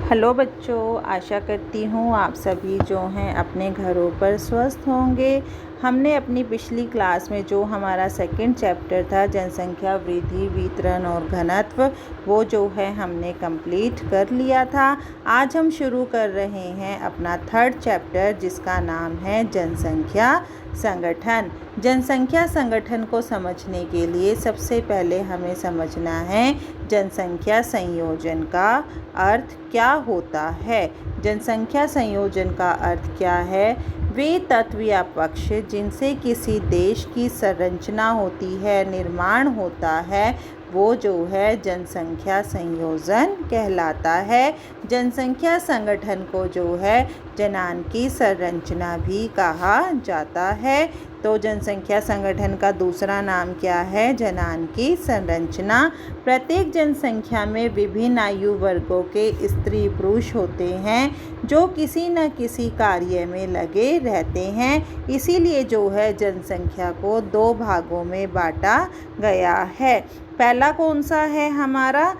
Hello बच्चों, आशा करती हूँ आप सभी जो हैं अपने घरों पर स्वस्थ होंगे। हमने अपनी पिछली क्लास में जो हमारा सेकंड चैप्टर था जनसंख्या वृद्धि, वितरण और घनत्व, वो जो है हमने कंप्लीट कर लिया था। आज हम शुरू कर रहे हैं अपना थर्ड चैप्टर जिसका नाम है जनसंख्या संगठन। जनसंख्या संगठन को समझने के लिए सबसे पहले हमें समझना है जनसंख्या संयोजन का अर्थ क्या होता है। जनसंख्या संयोजन का अर्थ क्या है? वे तत्व या पक्ष जिनसे किसी देश की संरचना होती है, निर्माण होता है, वो जो है जनसंख्या संयोजन कहलाता है। जनसंख्या संगठन को जो है जनांकी संरचना भी कहा जाता है। तो जनसंख्या संगठन का दूसरा नाम क्या है? जनांकी संरचना। प्रत्येक जनसंख्या में विभिन्न आयु वर्गों के स्त्री पुरुष होते हैं जो किसी न किसी कार्य में लगे रहते हैं। इसीलिए जो है जनसंख्या को दो भागों में बांटा गया है। पहला कौन सा है हमारा?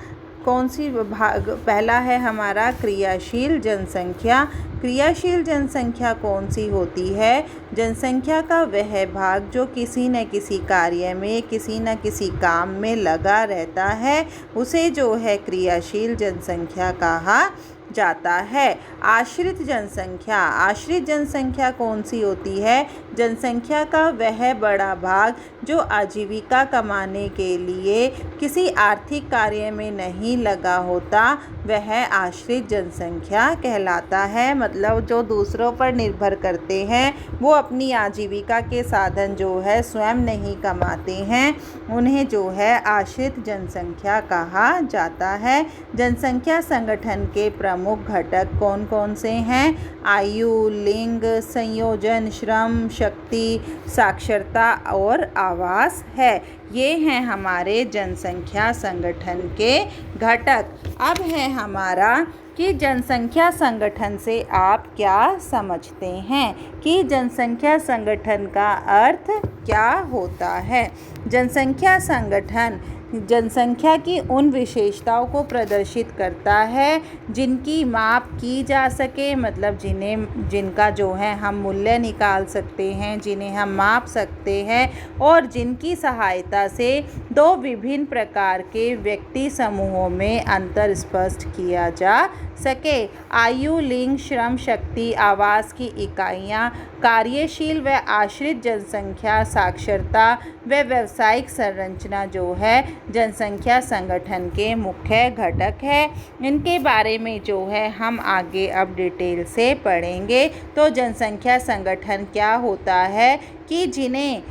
पहला है हमारा क्रियाशील जनसंख्या। क्रियाशील जनसंख्या कौन सी होती है? जनसंख्या का वह भाग जो किसी न किसी कार्य में, किसी न किसी काम में लगा रहता है, उसे जो है क्रियाशील जनसंख्या कहा जाता है। आश्रित जनसंख्या। आश्रित जनसंख्या कौन सी होती है? जनसंख्या का वह बड़ा भाग जो आजीविका कमाने के लिए किसी आर्थिक कार्य में नहीं लगा होता, वह आश्रित जनसंख्या कहलाता है। मतलब जो दूसरों पर निर्भर करते हैं, वो अपनी आजीविका के साधन जो है स्वयं नहीं कमाते हैं, उन्हें जो है आश्रित जनसंख्या कहा जाता है। जनसंख्या संगठन के प्रमुख घटक कौन कौन से हैं? आयु, लिंग, संयोजन, श्रम, शक्ति, साक्षरता और आवास है। ये हैं हमारे जनसंख्या संगठन के घटक। अब है हमारा कि जनसंख्या संगठन से आप क्या समझते हैं कि जनसंख्या संगठन का अर्थ क्या होता है। जनसंख्या संगठन जनसंख्या की उन विशेषताओं को प्रदर्शित करता है जिनकी माप की जा सके, मतलब जिनका जो है हम मूल्य निकाल सकते हैं, जिन्हें हम माप सकते हैं, और जिनकी सहायता से दो विभिन्न प्रकार के व्यक्ति समूहों में अंतर स्पष्ट किया जा सके। आयु, लिंग, श्रम, शक्ति, आवास की इकाइयाँ, कार्यशील व आश्रित जनसंख्या, साक्षरता व व्यावसायिक संरचना जो है जनसंख्या संगठन के मुख्य घटक है। इनके बारे में जो है हम आगे अब डिटेल से पढ़ेंगे। तो जनसंख्या संगठन क्या होता है कि जिन्हें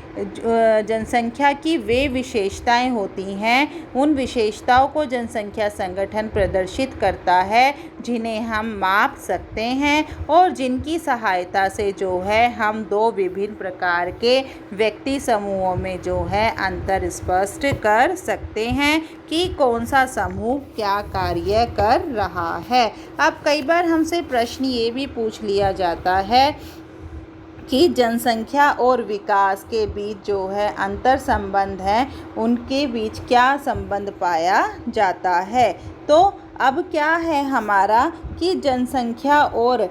जनसंख्या की वे विशेषताएं होती हैं, उन विशेषताओं को जनसंख्या संगठन प्रदर्शित करता है जिन्हें हम माप सकते हैं और जिनकी सहायता से जो है हम दो विभिन्न प्रकार के व्यक्ति समूहों में जो है अंतर स्पष्ट कर सकते हैं कि कौन सा समूह क्या कार्य कर रहा है। अब कई बार हमसे प्रश्न ये भी पूछ लिया जाता है कि जनसंख्या और विकास के बीच जो है अंतर संबंध है, उनके बीच क्या संबंध पाया जाता है। तो अब क्या है हमारा कि जनसंख्या और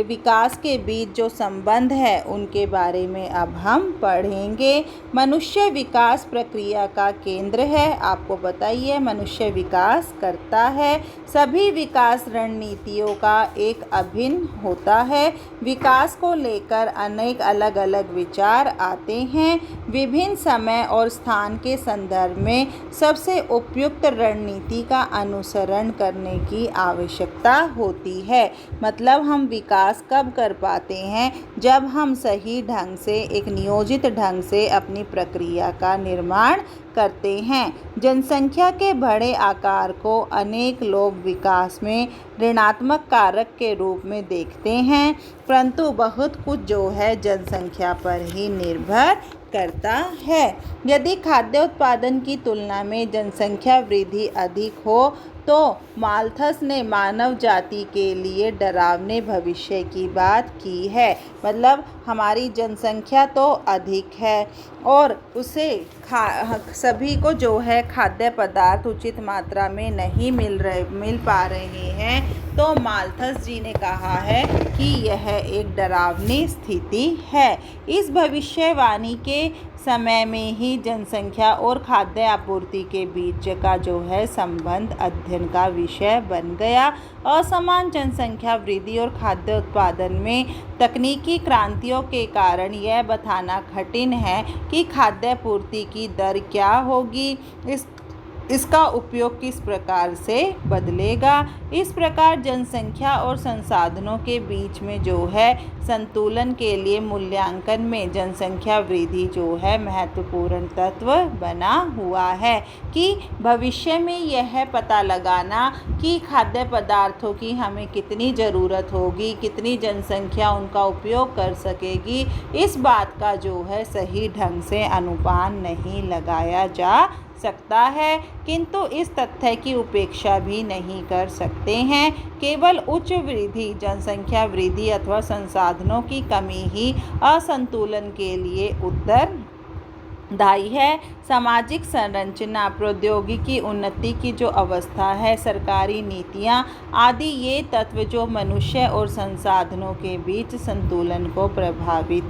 विकास के बीच जो संबंध है उनके बारे में अब हम पढ़ेंगे। मनुष्य विकास प्रक्रिया का केंद्र है। आपको बताइए, मनुष्य विकास करता है। सभी विकास रणनीतियों का एक अभिन्न होता है। विकास को लेकर अनेक अलग अलग विचार आते हैं। विभिन्न समय और स्थान के संदर्भ में सबसे उपयुक्त रणनीति का अनुसरण करने की आवश्यकता होती है। मतलब हम विकास कब कर पाते हैं? जब हम सही ढंग से, एक नियोजित ढंग से अपनी प्रक्रिया का निर्माण करते हैं। जनसंख्या के बड़े आकार को अनेक लोग विकास में ऋणात्मक कारक के रूप में देखते हैं, परंतु बहुत कुछ जो है जनसंख्या पर ही निर्भर करता है। यदि खाद्य उत्पादन की तुलना में जनसंख्या वृद्धि अधिक हो तो माल्थस ने मानव जाति के लिए डरावने भविष्य की बात की है। मतलब हमारी जनसंख्या तो अधिक है और उसे सभी को जो है खाद्य पदार्थ उचित मात्रा में नहीं मिल पा रहे हैं। तो माल्थस जी ने कहा है कि यह एक डरावनी स्थिति है। इस भविष्यवाणी के समय में ही जनसंख्या और खाद्य आपूर्ति के बीच का जो है संबंध अध्ययन का विषय बन गया। असमान जनसंख्या वृद्धि और खाद्य उत्पादन में तकनीकी क्रांतियों के कारण यह बताना कठिन है कि खाद्य पूर्ति की दर क्या होगी, इसका उपयोग किस प्रकार से बदलेगा। इस प्रकार जनसंख्या और संसाधनों के बीच में जो है संतुलन के लिए मूल्यांकन में जनसंख्या वृद्धि जो है महत्वपूर्ण तत्व बना हुआ है कि भविष्य में यह पता लगाना कि खाद्य पदार्थों की हमें कितनी ज़रूरत होगी, कितनी जनसंख्या उनका उपयोग कर सकेगी, इस बात का जो है सही ढंग से अनुमान नहीं लगाया जा सकता है। किंतु इस तथ्य की उपेक्षा भी नहीं कर सकते हैं। केवल उच्च वृद्धि, जनसंख्या वृद्धि अथवा संसाधनों की कमी ही असंतुलन के लिए उत्तरदायी है। सामाजिक संरचना, प्रौद्योगिकी उन्नति की जो अवस्था है, सरकारी नीतियाँ आदि ये तत्व जो मनुष्य और संसाधनों के बीच संतुलन को प्रभावित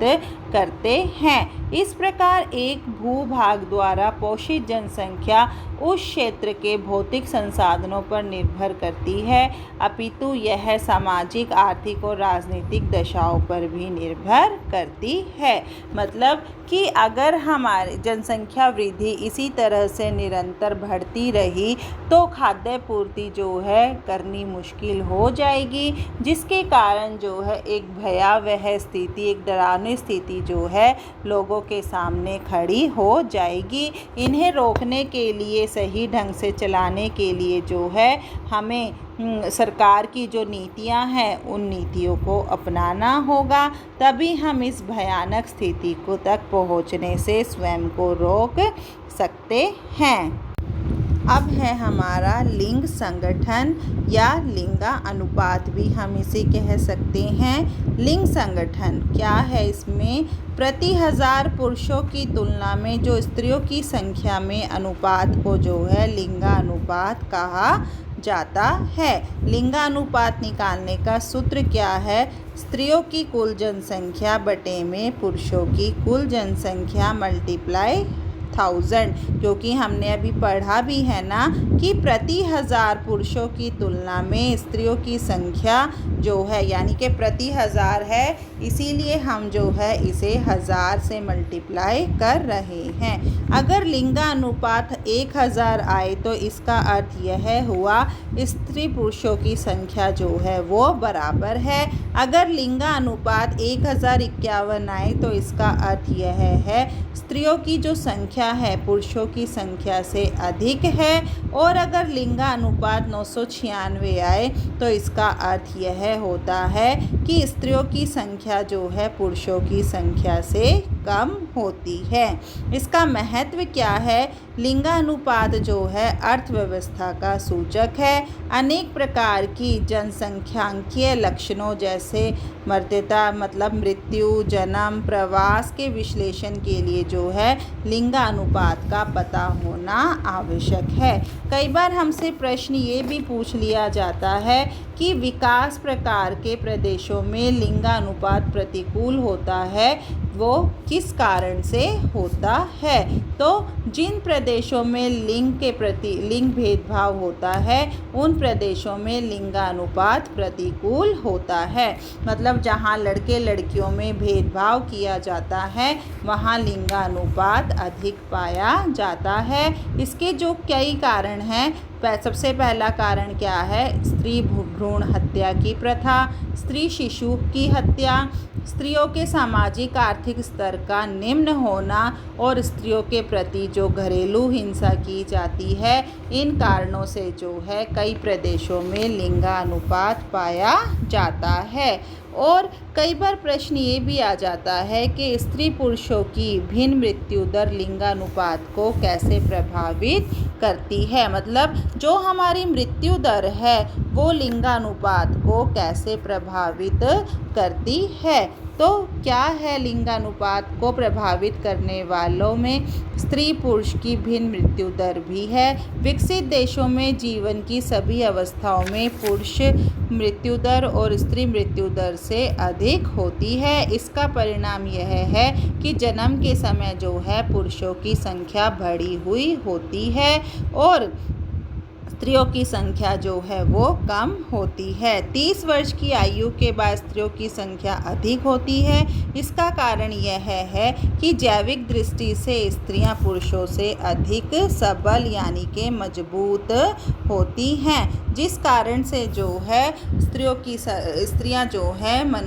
करते हैं। इस प्रकार एक भूभाग द्वारा पोषित जनसंख्या उस क्षेत्र के भौतिक संसाधनों पर निर्भर करती है, अपितु यह सामाजिक, आर्थिक और राजनीतिक दशाओं पर भी निर्भर करती है। मतलब कि अगर हमारी जनसंख्या वृद्धि इसी तरह से निरंतर बढ़ती रही तो खाद्य पूर्ति जो है करनी मुश्किल हो जाएगी, जिसके कारण जो है एक भयावह स्थिति, एक डरावनी स्थिति जो है लोगों के सामने खड़ी हो जाएगी। इन्हें रोकने के लिए, सही ढंग से चलाने के लिए जो है हमें सरकार की जो नीतियां हैं उन नीतियों को अपनाना होगा, तभी हम इस भयानक स्थिति को तक पहुंचने से स्वयं को रोक सकते हैं। अब है हमारा लिंग संगठन या लिंगा अनुपात भी हम इसे कह सकते हैं। लिंग संगठन क्या है? इसमें प्रति 1000 पुरुषों की तुलना में जो स्त्रियों की संख्या में अनुपात को जो है लिंगानुपात कहा जाता है। लिंगानुपात निकालने का सूत्र क्या है? स्त्रियों की कुल जनसंख्या बटे में पुरुषों की कुल जनसंख्या मल्टीप्लाई 1000, क्योंकि हमने अभी पढ़ा भी है ना कि प्रति 1000 पुरुषों की तुलना में स्त्रियों की संख्या जो है यानी कि प्रति 1000 है, इसीलिए हम जो है इसे 1000 से मल्टीप्लाई कर रहे हैं। अगर लिंगानुपात 1000 आए तो इसका अर्थ यह हुआ स्त्री पुरुषों की संख्या जो है वो बराबर है। अगर लिंगानुपात 1051 आए तो इसका अर्थ यह है स्त्रियों की जो संख्या है पुरुषों की संख्या से अधिक है। और अगर लिंगानुपात 996 आए तो इसका अर्थ यह होता है कि स्त्रियों की संख्या जो है पुरुषों की संख्या से कम होती है। इसका महत्व क्या है? लिंगानुपात जो है अर्थव्यवस्था का सूचक है। अनेक प्रकार की जनसंख्यांकीय लक्षणों जैसे मर्त्यता मतलब मृत्यु, जन्म, प्रवास के विश्लेषण के लिए जो है लिंगानुपात का पता होना आवश्यक है। कई बार हमसे प्रश्न ये भी पूछ लिया जाता है कि विकास प्रकार के प्रदेशों में लिंगानुपात प्रतिकूल होता है, वो किस कारण से होता है? तो जिन प्रदेशों में लिंग के प्रति लिंग भेदभाव होता है उन प्रदेशों में लिंगानुपात प्रतिकूल होता है। मतलब जहाँ लड़के लड़कियों में भेदभाव किया जाता है वहाँ लिंगानुपात अधिक पाया जाता है। इसके जो कई कारण हैं, सबसे पहला कारण क्या है? स्त्री भ्रूण हत्या की प्रथा, स्त्री शिशु की हत्या, स्त्रियों के सामाजिक आर्थिक स्तर का निम्न होना और स्त्रियों के प्रति जो घरेलू हिंसा की जाती है, इन कारणों से जो है कई प्रदेशों में लिंगानुपात पाया जाता है। और कई बार प्रश्न ये भी आ जाता है कि स्त्री पुरुषों की भिन्न मृत्यु दर लिंगानुपात को कैसे प्रभावित करती है। मतलब जो हमारी मृत्यु दर है वो लिंगानुपात को कैसे प्रभावित करती है। तो क्या है लिंगानुपात को प्रभावित करने वालों में स्त्री पुरुष की भिन्न मृत्यु दर भी है। विकसित देशों में जीवन की सभी अवस्थाओं में पुरुष मृत्यु दर और स्त्री मृत्यु दर से अधिक होती है। इसका परिणाम यह है कि जन्म के समय जो है पुरुषों की संख्या बढ़ी हुई होती है और स्त्रियों की संख्या जो है वो कम होती है। 30 वर्ष की आयु के बाद स्त्रियों की संख्या अधिक होती है। इसका कारण यह है कि जैविक दृष्टि से स्त्रियां पुरुषों से अधिक सबल यानी कि मजबूत होती हैं, जिस कारण से जो है स्त्रियां जो है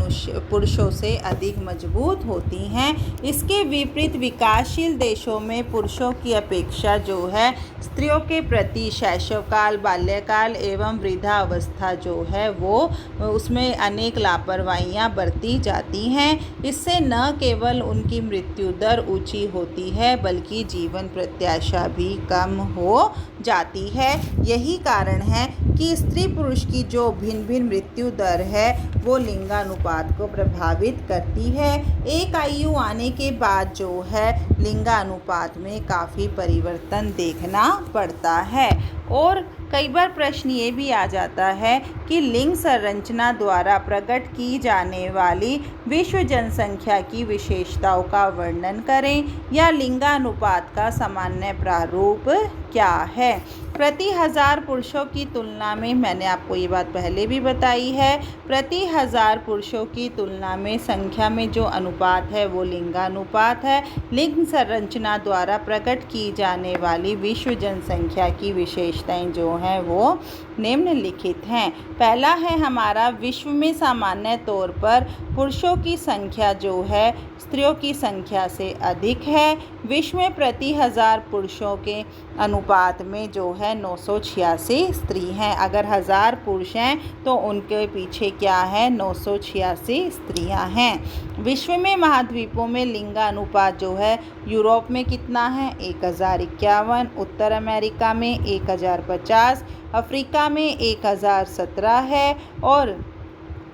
पुरुषों से अधिक मजबूत होती हैं। इसके विपरीत विकासशील देशों में पुरुषों की अपेक्षा जो है स्त्रियों के प्रति शैशवकाल, बाल्यकाल एवं वृद्धावस्था जो है वो उसमें अनेक लापरवाहियां बरती जाती हैं। इससे न केवल उनकी मृत्यु दर ऊंची होती है बल्कि जीवन प्रत्याशा भी कम हो जाती है। यही कारण है कि स्त्री पुरुष की जो भिन्न भिन्न मृत्यु दर है वो लिंगानुपात को प्रभावित करती है। एक आयु आने के बाद जो है लिंगानुपात में काफ़ी परिवर्तन देखना पड़ता है। और कई बार प्रश्न ये भी आ जाता है कि लिंग संरचना द्वारा प्रकट की जाने वाली विश्व जनसंख्या की विशेषताओं का वर्णन करें या लिंगानुपात का सामान्य प्रारूप क्या है। प्रति हजार पुरुषों की तुलना में, मैंने आपको ये बात पहले भी बताई है, प्रति हजार पुरुषों की तुलना में संख्या में जो अनुपात है वो लिंगानुपात है। लिंग संरचना द्वारा प्रकट की जाने वाली विश्व जनसंख्या की विशेषताएं जो हैं वो निम्नलिखित हैं। पहला है हमारा विश्व में सामान्य तौर पर पुरुषों की संख्या जो है स्त्रियों की संख्या से अधिक है। विश्व में प्रति हजार पुरुषों के अनुपात में जो है 986 स्त्री हैं। अगर 1000 पुरुष हैं तो उनके पीछे क्या है 986 स्त्रियां हैं। विश्व में महाद्वीपों में लिंगानुपात जो है यूरोप में कितना है 1051, उत्तर अमेरिका में 1050, अफ्रीका में 1017 है और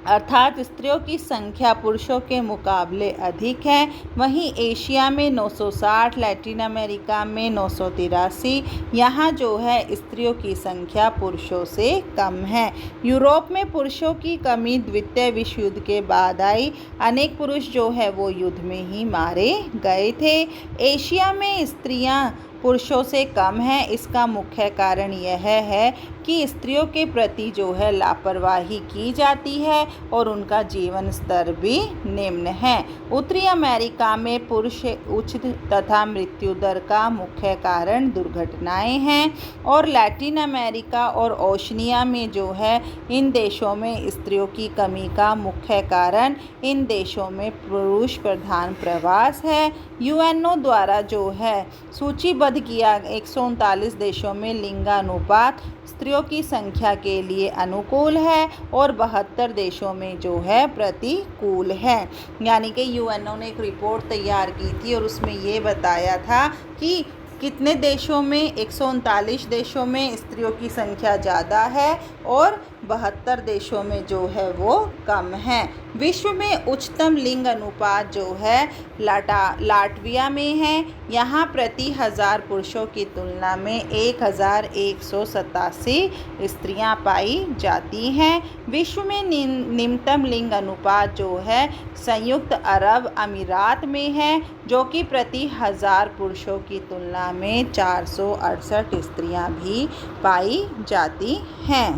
अर्थात स्त्रियों की संख्या पुरुषों के मुकाबले अधिक है। वहीं एशिया में 960, लैटिन अमेरिका में 983, यहाँ जो है स्त्रियों की संख्या पुरुषों से कम है। यूरोप में पुरुषों की कमी द्वितीय विश्व युद्ध के बाद आई। अनेक पुरुष जो है वो युद्ध में ही मारे गए थे। एशिया में स्त्रियाँ पुरुषों से कम है। इसका मुख्य कारण यह है कि स्त्रियों के प्रति जो है लापरवाही की जाती है और उनका जीवन स्तर भी निम्न है। उत्तरी अमेरिका में पुरुष उच्च तथा मृत्यु दर का मुख्य कारण दुर्घटनाएं हैं और लैटिन अमेरिका और ओशनिया में जो है इन देशों में स्त्रियों की कमी का मुख्य कारण इन देशों में पुरुष प्रधान प्रवास है। यूएनओ द्वारा जो है सूचीबद्ध किया 139 देशों में लिंगानुपात स्त्रियों की संख्या के लिए अनुकूल है और 72 देशों में जो है प्रतिकूल है। यानी कि यूएनओ ने एक रिपोर्ट तैयार की थी और उसमें ये बताया था कि कितने देशों में 139 देशों में स्त्रियों की संख्या ज़्यादा है और 72 देशों में जो है वो कम है। विश्व में उच्चतम लिंग अनुपात जो है लाटविया में है। यहाँ प्रति हजार पुरुषों की तुलना में 1187 स्त्रियां पाई जाती हैं। विश्व में निम्नतम लिंग अनुपात जो है संयुक्त अरब अमीरात में है, जो कि प्रति हजार पुरुषों की तुलना में 468 स्त्रियां भी पाई जाती हैं।